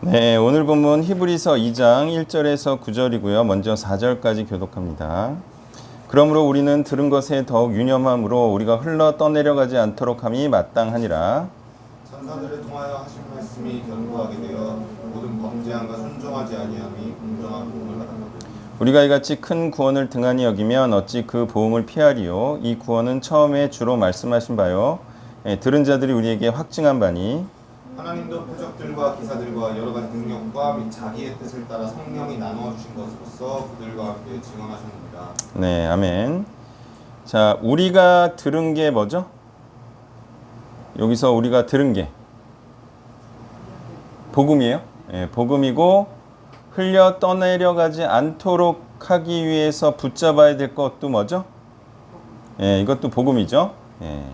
네, 오늘 본문 히브리서 2장 1절에서 9절이고요. 먼저 4절까지 교독합니다. 그러므로 우리는 들은 것에 더욱 유념함으로 우리가 흘러 떠내려가지 않도록 함이 마땅하니라. 천사들을 통하여 하신 말씀이 견고하게 되어 모든 범죄함과 순종하지 아니함이 공정한 보응을 받았거든. 우리가 이같이 큰 구원을 등한히 여기면 어찌 그 보응을 피하리요. 이 구원은 처음에 주로 말씀하신 바요, 들은 자들이 우리에게 확증한 바니 하나님도 표적들과 기사들과 여러 가지 능력과 및 자기의 뜻을 따라 성령이 나누어 주신 것으로서 그들과 함께 증언하셨습니다. 네, 아멘. 자, 우리가 들은 게 뭐죠? 여기서 우리가 들은 게 복음이에요. 예, 복음이고 흘려 떠내려가지 않도록 하기 위해서 붙잡아야 될 것도 뭐죠? 예, 이것도 복음이죠. 예.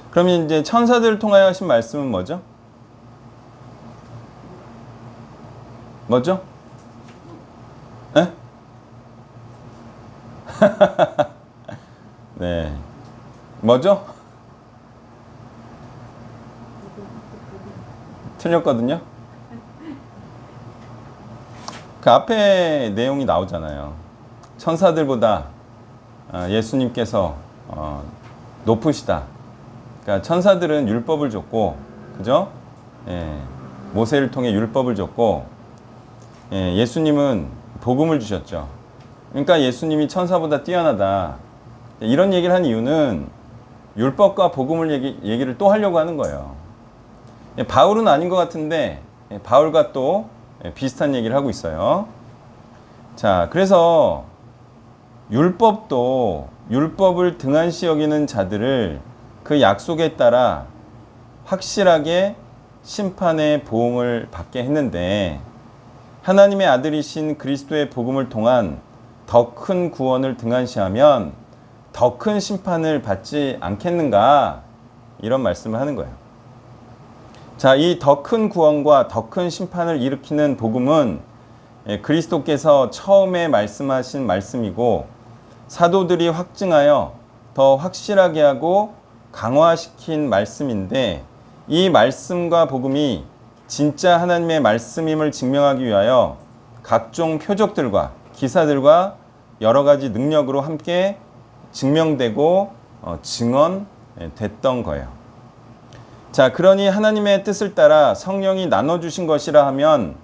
그러면 이제 천사들을 통하여 하신 말씀은 뭐죠? 뭐죠? 예? 네. 뭐죠? 틀렸거든요. 그 앞에 내용이 나오잖아요. 천사들보다 예수님께서 높으시다. 그러니까 천사들은 율법을 줬고, 그죠? 예, 모세를 통해 율법을 줬고, 예, 예수님은 복음을 주셨죠. 그러니까 예수님이 천사보다 뛰어나다. 이런 얘기를 한 이유는 율법과 복음을 얘기를 또 하려고 하는 거예요. 예, 바울은 아닌 것 같은데 바울과 또 비슷한 얘기를 하고 있어요. 자, 그래서 율법도 율법을 등한시 여기는 자들을 그 약속에 따라 확실하게 심판의 보응을 받게 했는데, 하나님의 아들이신 그리스도의 복음을 통한 더 큰 구원을 등한시하면 더 큰 심판을 받지 않겠는가, 이런 말씀을 하는 거예요. 자, 이 더 큰 구원과 더 큰 심판을 일으키는 복음은 그리스도께서 처음에 말씀하신 말씀이고 사도들이 확증하여 더 확실하게 하고 강화시킨 말씀인데, 이 말씀과 복음이 진짜 하나님의 말씀임을 증명하기 위하여 각종 표적들과 기사들과 여러 가지 능력으로 함께 증명되고 증언됐던 거예요. 자, 그러니 하나님의 뜻을 따라 성령이 나눠주신 것이라 하면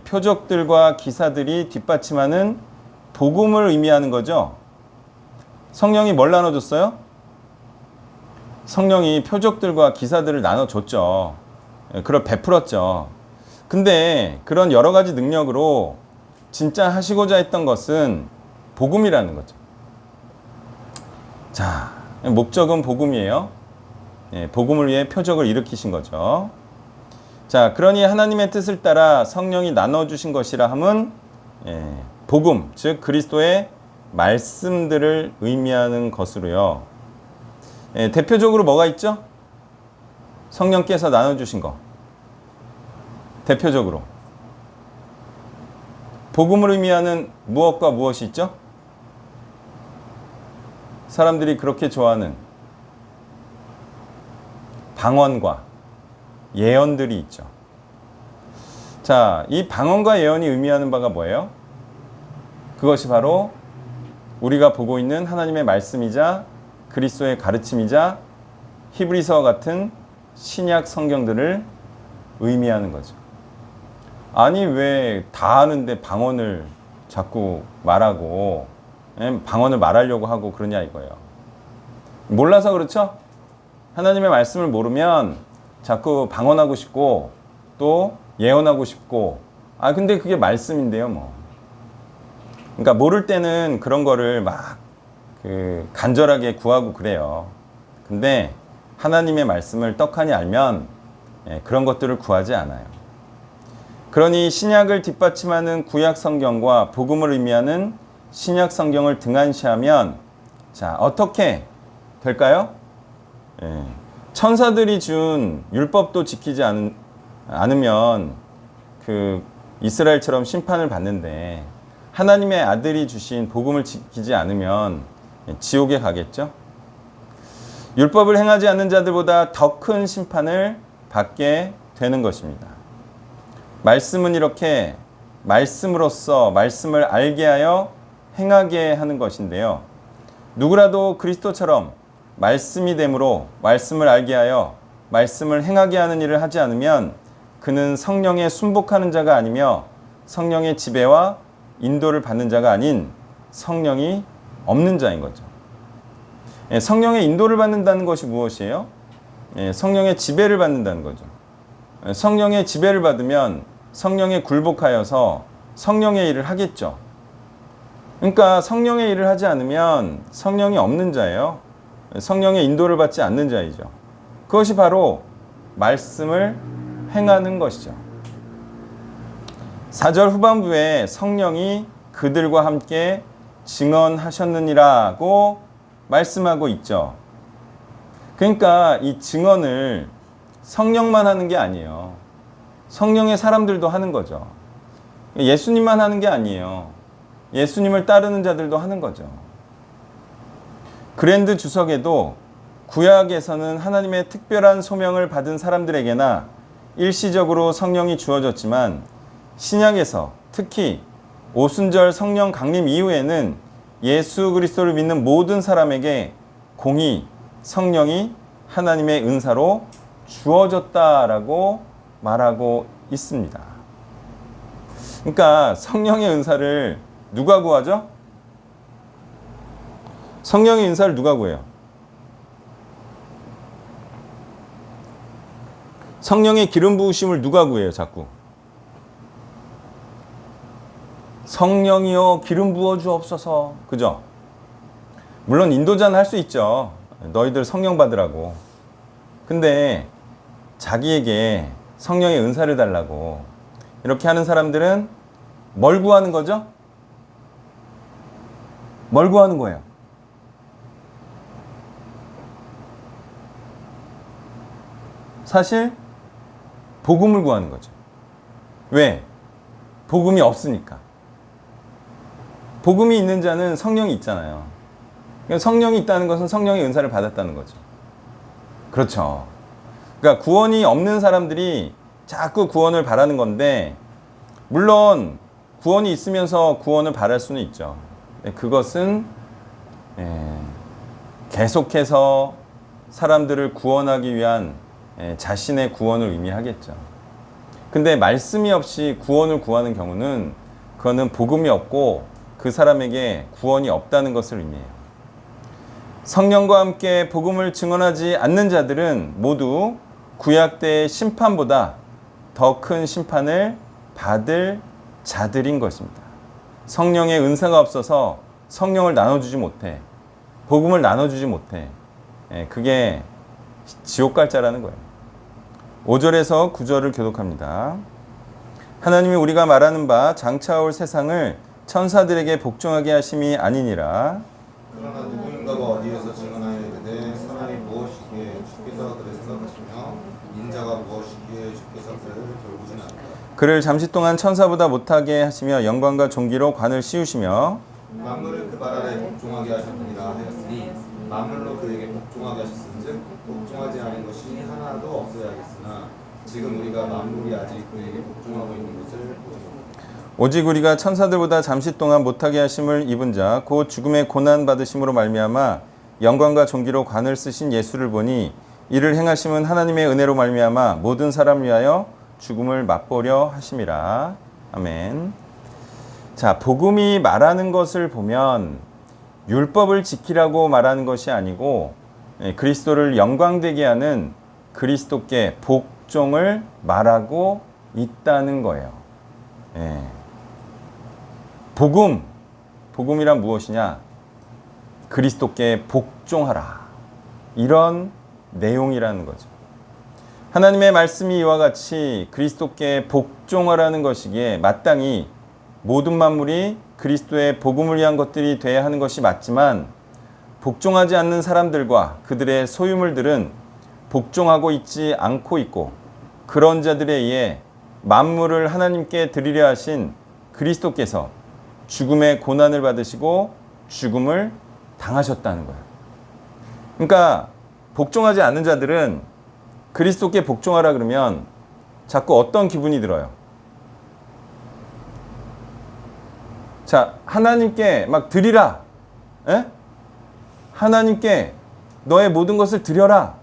표적들과 기사들이 뒷받침하는 복음을 의미하는 거죠. 성령이 뭘 나눠줬어요? 성령이 표적들과 기사들을 나눠줬죠. 그걸 베풀었죠. 근데 그런 여러 가지 능력으로 진짜 하시고자 했던 것은 복음이라는 거죠. 자, 목적은 복음이에요. 예, 복음을 위해 표적을 일으키신 거죠. 자, 그러니 하나님의 뜻을 따라 성령이 나눠주신 것이라 함은 복음, 즉 그리스도의 말씀들을 의미하는 것으로요. 대표적으로 뭐가 있죠? 성령께서 나눠주신 거. 대표적으로 복음을 의미하는 무엇과 무엇이 있죠? 사람들이 그렇게 좋아하는 방언과 예언들이 있죠. 자, 이 방언과 예언이 의미하는 바가 뭐예요? 그것이 바로 우리가 보고 있는 하나님의 말씀이자 그리스도의 가르침이자 히브리서와 같은 신약 성경들을 의미하는 거죠. 아니, 왜 다 아는데 방언을 자꾸 말하고 방언을 말하려고 하고 그러냐 이거예요. 몰라서 그렇죠? 하나님의 말씀을 모르면 자꾸 방언하고 싶고 또 예언하고 싶고, 근데 그게 말씀인데요, 뭐. 그러니까 모를 때는 그런 거를 막 간절하게 구하고 그래요. 근데 하나님의 말씀을 떡하니 알면 그런 것들을 구하지 않아요. 그러니 신약을 뒷받침하는 구약 성경과 복음을 의미하는 신약 성경을 등한시하면, 자, 어떻게 될까요? 천사들이 준 율법도 지키지 않으면 그 이스라엘처럼 심판을 받는데, 하나님의 아들이 주신 복음을 지키지 않으면 지옥에 가겠죠? 율법을 행하지 않는 자들보다 더 큰 심판을 받게 되는 것입니다. 말씀은 이렇게 말씀으로써 말씀을 알게 하여 행하게 하는 것인데요. 누구라도 그리스도처럼 말씀이 되므로 말씀을 알게 하여 말씀을 행하게 하는 일을 하지 않으면 그는 성령에 순복하는 자가 아니며 성령의 지배와 인도를 받는 자가 아닌 성령이 없는 자인 거죠. 성령의 인도를 받는다는 것이 무엇이에요? 성령의 지배를 받는다는 거죠. 성령의 지배를 받으면 성령에 굴복하여서 성령의 일을 하겠죠. 그러니까 성령의 일을 하지 않으면 성령이 없는 자예요. 성령의 인도를 받지 않는 자이죠. 그것이 바로 말씀을 행하는 것이죠. 4절 후반부에 성령이 그들과 함께 증언하셨느니라고 말씀하고 있죠. 그러니까 이 증언을 성령만 하는 게 아니에요. 성령의 사람들도 하는 거죠. 예수님만 하는 게 아니에요. 예수님을 따르는 자들도 하는 거죠. 그랜드 주석에도 구약에서는 하나님의 특별한 소명을 받은 사람들에게나 일시적으로 성령이 주어졌지만 신약에서 특히 오순절 성령 강림 이후에는 예수 그리스도를 믿는 모든 사람에게 공히 성령이 하나님의 은사로 주어졌다라고 말하고 있습니다. 그러니까 성령의 은사를 누가 구하죠? 성령의 은사를 누가 구해요? 성령의 기름 부으심을 누가 구해요, 자꾸? 성령이여 기름 부어 주옵소서. 그죠? 물론 인도자는 할 수 있죠. 너희들 성령 받으라고. 근데 자기에게 성령의 은사를 달라고 이렇게 하는 사람들은 뭘 구하는 거죠? 뭘 구하는 거예요? 사실 복음을 구하는 거죠. 왜? 복음이 없으니까. 복음이 있는 자는 성령이 있잖아요. 성령이 있다는 것은 성령의 은사를 받았다는 거죠. 그렇죠. 그러니까 구원이 없는 사람들이 자꾸 구원을 바라는 건데, 물론 구원이 있으면서 구원을 바랄 수는 있죠. 그것은 계속해서 사람들을 구원하기 위한 자신의 구원을 의미하겠죠. 근데 말씀이 없이 구원을 구하는 경우는 그거는 복음이 없고 그 사람에게 구원이 없다는 것을 의미해요. 성령과 함께 복음을 증언하지 않는 자들은 모두 구약 때의 심판보다 더 큰 심판을 받을 자들인 것입니다. 성령의 은사가 없어서 성령을 나눠주지 못해, 복음을 나눠주지 못해. 그게 지옥 갈 자라는 거예요. 5절에서 9절을 교독합니다. 하나님이 우리가 말하는 바 장차 올 세상을 천사들에게 복종하게 하심이 아니니라. 그러나 누군가가 어디에서 증언하여 이르되 사람이 무엇이기에 주께서 그를 생각하시며 인자가 무엇이기에 주께서 그를 돌보시나이까. 그를 잠시 동안 천사보다 못하게 하시며 영광과 존귀로 관을 씌우시며 만물을 그 발 아래 복종하게 하셨느니라 하였으니 만물로 그에게 복종하게 하셨은즉 복종하지 않은 것이 하나도 없어야겠으나 지금 우리가 만물이 아직 그에게 복종하고 있는 것을 보리라. 오직 우리가 천사들보다 잠시 동안 못하게 하심을 입은 자 곧 죽음의 고난 받으심으로 말미암아 영광과 존귀로 관을 쓰신 예수를 보니 이를 행하심은 하나님의 은혜로 말미암아 모든 사람 위하여 죽음을 맛보려 하심이라. 아멘. 자, 복음이 말하는 것을 보면 율법을 지키라고 말하는 것이 아니고 그리스도를 영광되게 하는 그리스도께 복종을 말하고 있다는 거예요. 복음이란 무엇이냐? 그리스도께 복종하라. 이런 내용이라는 거죠. 하나님의 말씀이 이와 같이 그리스도께 복종하라는 것이기에 마땅히 모든 만물이 그리스도의 복음을 위한 것들이 되어야 하는 것이 맞지만 복종하지 않는 사람들과 그들의 소유물들은 복종하고 있지 않고 있고 그런 자들에 의해 만물을 하나님께 드리려 하신 그리스도께서 죽음의 고난을 받으시고 죽음을 당하셨다는 거예요. 그러니까 복종하지 않는 자들은 그리스도께 복종하라 그러면 자꾸 어떤 기분이 들어요? 자, 하나님께 막 드리라. 에? 하나님께 너의 모든 것을 드려라.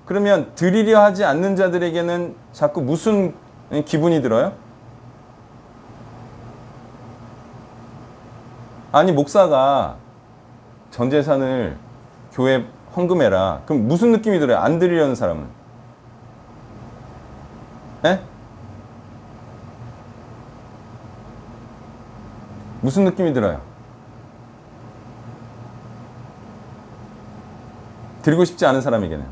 그러면 드리려 하지 않는 자들에게는 자꾸 무슨 기분이 들어요? 아니, 목사가 전 재산을 교회 헌금해라. 그럼 무슨 느낌이 들어요? 안 드리려는 사람은? 에? 무슨 느낌이 들어요? 드리고 싶지 않은 사람에게는.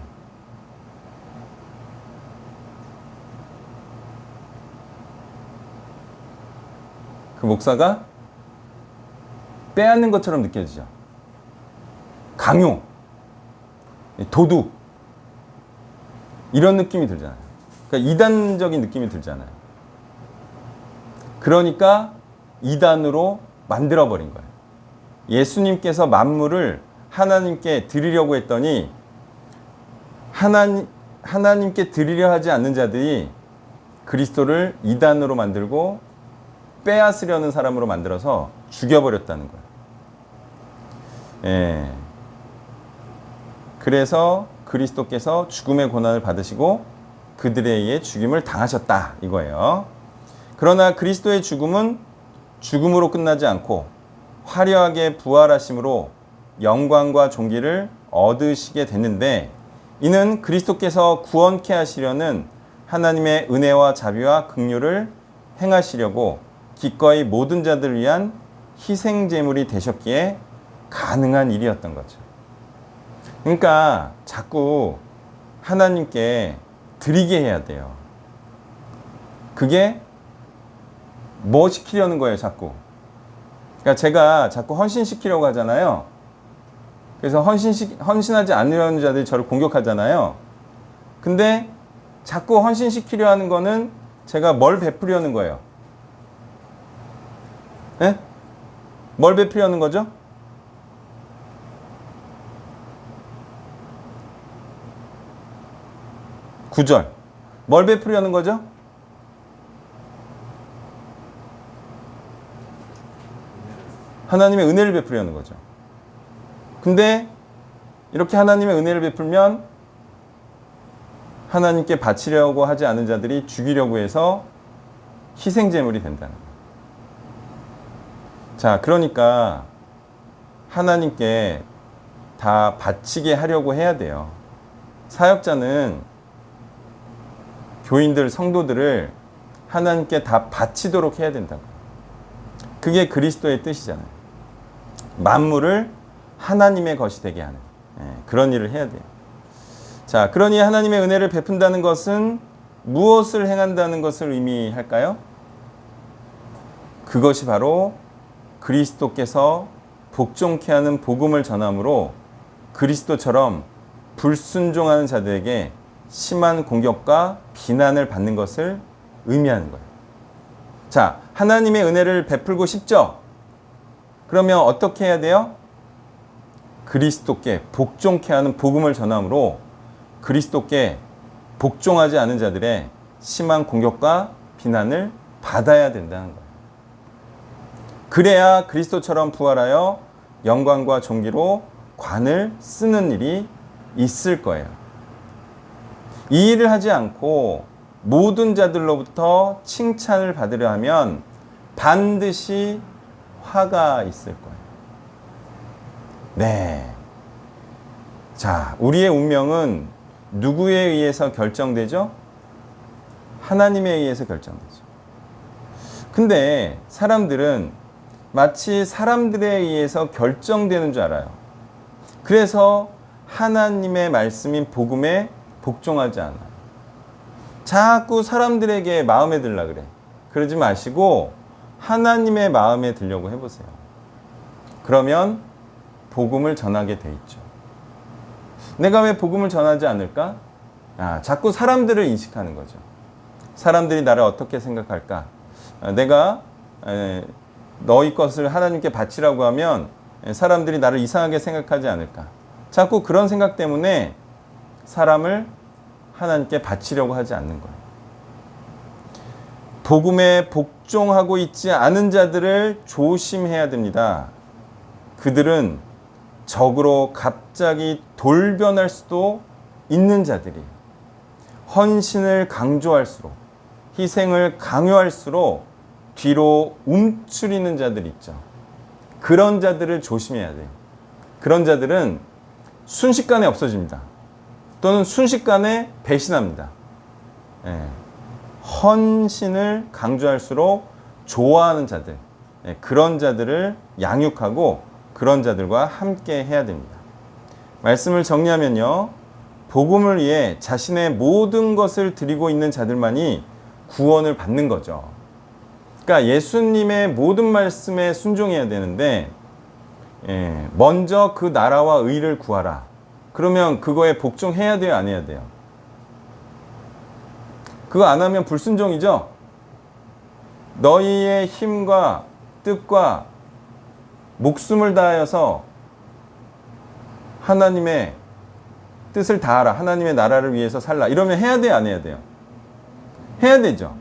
그 목사가 빼앗는 것처럼 느껴지죠. 강요, 도둑, 이런 느낌이 들잖아요. 그러니까 이단적인 느낌이 들잖아요. 그러니까 이단으로 만들어버린 거예요. 예수님께서 만물을 하나님께 드리려고 했더니 하나님께 드리려 하지 않는 자들이 그리스도를 이단으로 만들고 빼앗으려는 사람으로 만들어서 죽여버렸다는 거예요. 예. 그래서 그리스도께서 죽음의 고난을 받으시고 그들에 의해 죽임을 당하셨다 이거예요. 그러나 그리스도의 죽음은 죽음으로 끝나지 않고 화려하게 부활하심으로 영광과 존귀를 얻으시게 됐는데, 이는 그리스도께서 구원케 하시려는 하나님의 은혜와 자비와 긍휼을 행하시려고 기꺼이 모든 자들을 위한 희생 제물이 되셨기에 가능한 일이었던 거죠. 그러니까 자꾸 하나님께 드리게 해야 돼요. 그게 뭐 시키려는 거예요, 자꾸. 그러니까 제가 자꾸 헌신시키려고 하잖아요. 그래서 헌신하지 않으려는 자들이 저를 공격하잖아요. 근데 자꾸 헌신시키려 하는 거는 제가 뭘 베풀려는 거예요? 네? 뭘 베풀려는 거죠? 구절. 뭘 베풀려는 거죠? 하나님의 은혜를 베풀려는 거죠. 근데 이렇게 하나님의 은혜를 베풀면 하나님께 바치려고 하지 않은 자들이 죽이려고 해서 희생제물이 된다는 거예요. 자, 그러니까 하나님께 다 바치게 하려고 해야 돼요. 사역자는 교인들, 성도들을 하나님께 다 바치도록 해야 된다고. 그게 그리스도의 뜻이잖아요. 만물을 하나님의 것이 되게 하는 그런 일을 해야 돼요. 자, 그러니 하나님의 은혜를 베푼다는 것은 무엇을 행한다는 것을 의미할까요? 그것이 바로 그리스도께서 복종케 하는 복음을 전함으로 그리스도처럼 불순종하는 자들에게 심한 공격과 비난을 받는 것을 의미하는 거예요. 자, 하나님의 은혜를 베풀고 싶죠? 그러면 어떻게 해야 돼요? 그리스도께 복종케 하는 복음을 전함으로 그리스도께 복종하지 않은 자들의 심한 공격과 비난을 받아야 된다는 거예요. 그래야 그리스도처럼 부활하여 영광과 존귀로 관을 쓰는 일이 있을 거예요. 이 일을 하지 않고 모든 자들로부터 칭찬을 받으려 하면 반드시 화가 있을 거예요. 네. 자, 우리의 운명은 누구에 의해서 결정되죠? 하나님에 의해서 결정되죠. 근데 사람들은 마치 사람들에 의해서 결정되는 줄 알아요. 그래서 하나님의 말씀인 복음에 복종하지 않아요. 자꾸 사람들에게 마음에 들라 그래. 그러지 마시고 하나님의 마음에 들려고 해보세요. 그러면 복음을 전하게 돼 있죠. 내가 왜 복음을 전하지 않을까? 자꾸 사람들을 인식하는 거죠. 사람들이 나를 어떻게 생각할까? 내가 너희 것을 하나님께 바치라고 하면 사람들이 나를 이상하게 생각하지 않을까? 자꾸 그런 생각 때문에 사람을 하나님께 바치려고 하지 않는 거예요. 복음에 복종하고 있지 않은 자들을 조심해야 됩니다. 그들은 적으로 갑자기 돌변할 수도 있는 자들이에요. 헌신을 강조할수록, 희생을 강요할수록 뒤로 움츠리는 자들이 있죠. 그런 자들을 조심해야 돼요. 그런 자들은 순식간에 없어집니다. 또는 순식간에 배신합니다. 예. 헌신을 강조할수록 좋아하는 자들, 예. 그런 자들을 양육하고 그런 자들과 함께 해야 됩니다. 말씀을 정리하면요, 복음을 위해 자신의 모든 것을 드리고 있는 자들만이 구원을 받는 거죠. 그러니까 예수님의 모든 말씀에 순종해야 되는데, 예, 먼저 그 나라와 의를 구하라. 그러면 그거에 복종해야 돼요, 안 해야 돼요? 그거 안 하면 불순종이죠? 너희의 힘과 뜻과 목숨을 다하여서 하나님의 뜻을 다하라. 하나님의 나라를 위해서 살라. 이러면 해야 돼요, 안 해야 돼요? 해야 되죠.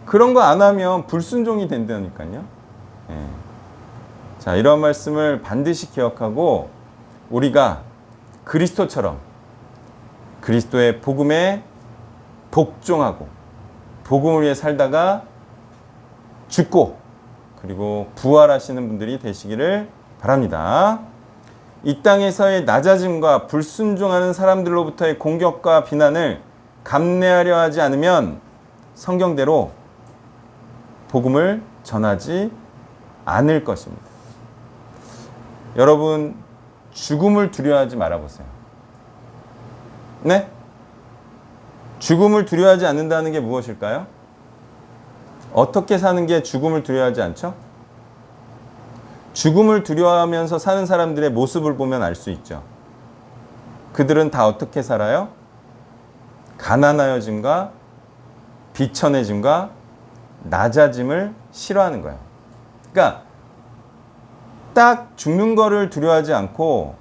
그런 거 안 하면 불순종이 된다니까요. 예. 자, 이런 말씀을 반드시 기억하고 우리가 그리스도처럼 그리스도의 복음에 복종하고 복음을 위해 살다가 죽고 그리고 부활하시는 분들이 되시기를 바랍니다. 이 땅에서의 낮아짐과 불순종하는 사람들로부터의 공격과 비난을 감내하려 하지 않으면 성경대로 복음을 전하지 않을 것입니다. 여러분, 죽음을 두려워하지 말아보세요. 네? 죽음을 두려워하지 않는다는 게 무엇일까요? 어떻게 사는 게 죽음을 두려워하지 않죠? 죽음을 두려워하면서 사는 사람들의 모습을 보면 알 수 있죠. 그들은 다 어떻게 살아요? 가난하여짐과 비천해짐과 낮아짐을 싫어하는 거예요. 그러니까 딱 죽는 거를 두려워하지 않고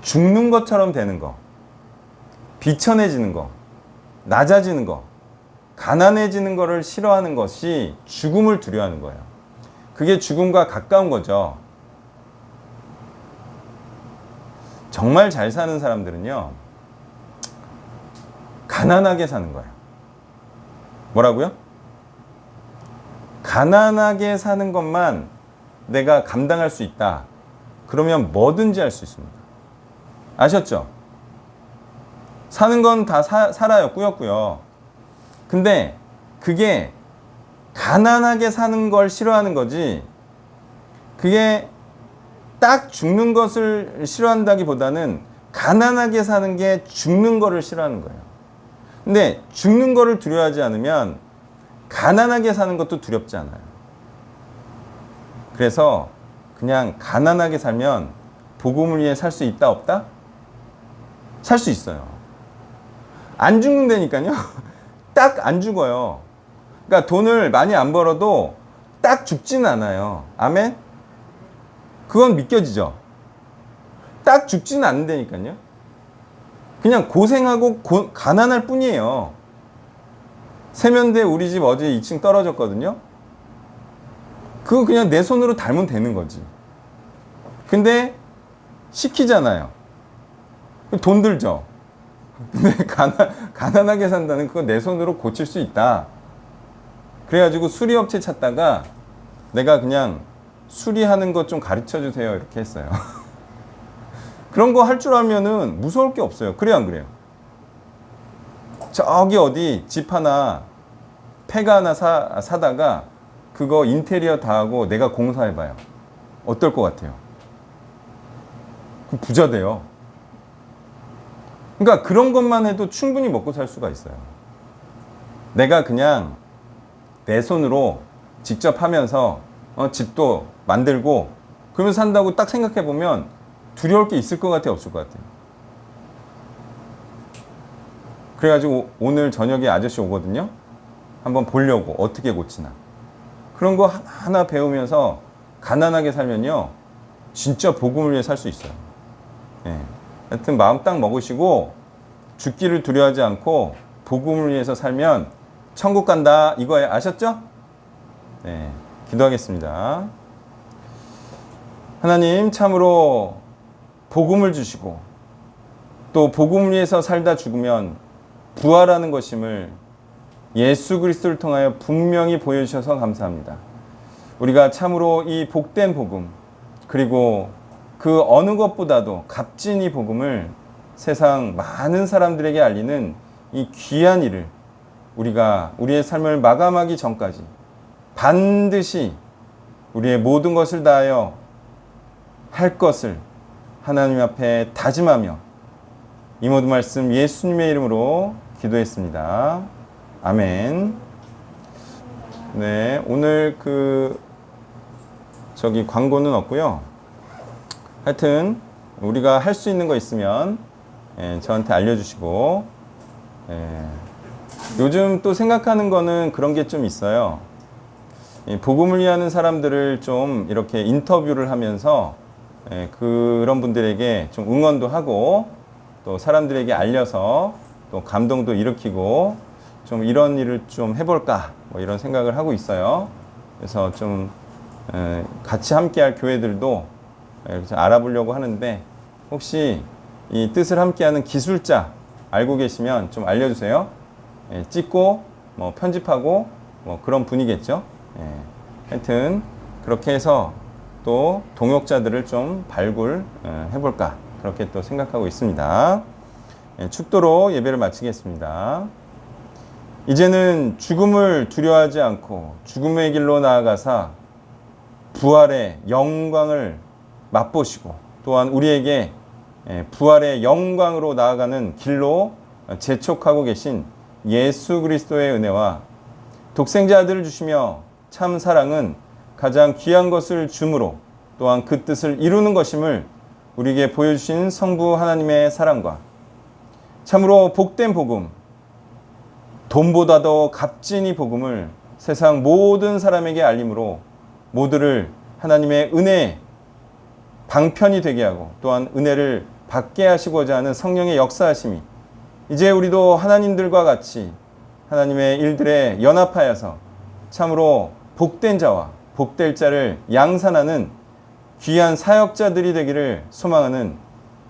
죽는 것처럼 되는 거, 비천해지는 거, 낮아지는 거, 가난해지는 거를 싫어하는 것이 죽음을 두려워하는 거예요. 그게 죽음과 가까운 거죠. 정말 잘 사는 사람들은요, 가난하게 사는 거예요. 뭐라고요? 가난하게 사는 것만 내가 감당할 수 있다. 그러면 뭐든지 할 수 있습니다. 아셨죠? 사는 건 다 살아요. 꾸역꾸역. 근데 그게 가난하게 사는 걸 싫어하는 거지, 그게 딱 죽는 것을 싫어한다기보다는 가난하게 사는 게 죽는 거를 싫어하는 거예요. 근데 죽는 거를 두려워하지 않으면 가난하게 사는 것도 두렵지 않아요. 그래서 그냥 가난하게 살면 복음을 위해 살 수 있다 없다? 살 수 있어요. 안 죽는다니까요. 딱 안 죽어요. 그러니까 돈을 많이 안 벌어도 딱 죽지는 않아요. 아멘? 그건 믿겨지죠? 딱 죽지는 않는다니까요. 그냥 고생하고 가난할 뿐이에요. 세면대 우리 집 어제 2층 떨어졌거든요. 그거 그냥 내 손으로 달면 되는 거지. 근데 시키잖아요. 돈 들죠. 근데 가난하게 산다는 그거 내 손으로 고칠 수 있다. 그래가지고 수리업체 찾다가 내가 그냥 수리하는 것 좀 가르쳐 주세요 이렇게 했어요. 그런 거 할 줄 알면은 무서울 게 없어요. 그래요, 안 그래요? 저기 어디 집 하나, 폐가 하나 사다가 그거 인테리어 다 하고 내가 공사해봐요. 어떨 것 같아요? 그럼 부자 돼요. 그러니까 그런 것만 해도 충분히 먹고 살 수가 있어요. 내가 그냥 내 손으로 직접 하면서 집도 만들고 그러면서 산다고 딱 생각해보면 두려울 게 있을 것 같아요, 없을 것 같아요? 그래가지고 오늘 저녁에 아저씨 오거든요. 한번 보려고 어떻게 고치나. 그런 거 하나 배우면서 가난하게 살면요, 진짜 복음을 위해 살 수 있어요. 예. 하여튼 마음 딱 먹으시고 죽기를 두려워하지 않고 복음을 위해서 살면 천국 간다. 이거 아셨죠? 네, 기도하겠습니다. 하나님, 참으로 복음을 주시고 또 복음을 위해서 살다 죽으면 부활하는 것임을 예수 그리스도를 통하여 분명히 보여주셔서 감사합니다. 우리가 참으로 이 복된 복음, 그리고 그 어느 것보다도 값진 이 복음을 세상 많은 사람들에게 알리는 이 귀한 일을 우리가 우리의 삶을 마감하기 전까지 반드시 우리의 모든 것을 다하여 할 것을 하나님 앞에 다짐하며 이 모든 말씀 예수님의 이름으로 기도했습니다. 아멘. 네, 오늘 광고는 없고요. 하여튼 우리가 할 수 있는 거 있으면 저한테 알려주시고, 요즘 또 생각하는 거는 그런 게 좀 있어요. 복음을 위하는 사람들을 좀 이렇게 인터뷰를 하면서 그런 분들에게 좀 응원도 하고 또 사람들에게 알려서 또 감동도 일으키고 좀 이런 일을 좀 해볼까 뭐 이런 생각을 하고 있어요. 그래서 좀 같이 함께할 교회들도 이렇게 알아보려고 하는데, 혹시 이 뜻을 함께하는 기술자 알고 계시면 좀 알려주세요. 찍고 뭐 편집하고 뭐 그런 분이겠죠. 하여튼 그렇게 해서 또 동역자들을 좀 발굴해볼까 그렇게 또 생각하고 있습니다. 축도로 예배를 마치겠습니다. 이제는 죽음을 두려워하지 않고 죽음의 길로 나아가사 부활의 영광을 맛보시고 또한 우리에게 부활의 영광으로 나아가는 길로 재촉하고 계신 예수 그리스도의 은혜와 독생자 아들을 주시며 참 사랑은 가장 귀한 것을 주므로 또한 그 뜻을 이루는 것임을 우리에게 보여주신 성부 하나님의 사랑과 참으로 복된 복음, 돈보다도 값진 이 복음을 세상 모든 사람에게 알림으로 모두를 하나님의 은혜의 방편이 되게 하고 또한 은혜를 받게 하시고자 하는 성령의 역사하심이 이제 우리도 하나님들과 같이 하나님의 일들에 연합하여서 참으로 복된 자와 복될 자를 양산하는 귀한 사역자들이 되기를 소망하는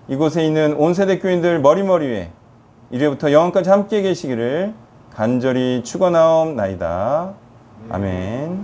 이곳에 있는 온 세대 교인들 머리머리에 이제부터 영원까지 함께 계시기를 간절히 축원하옵나이다. 아멘.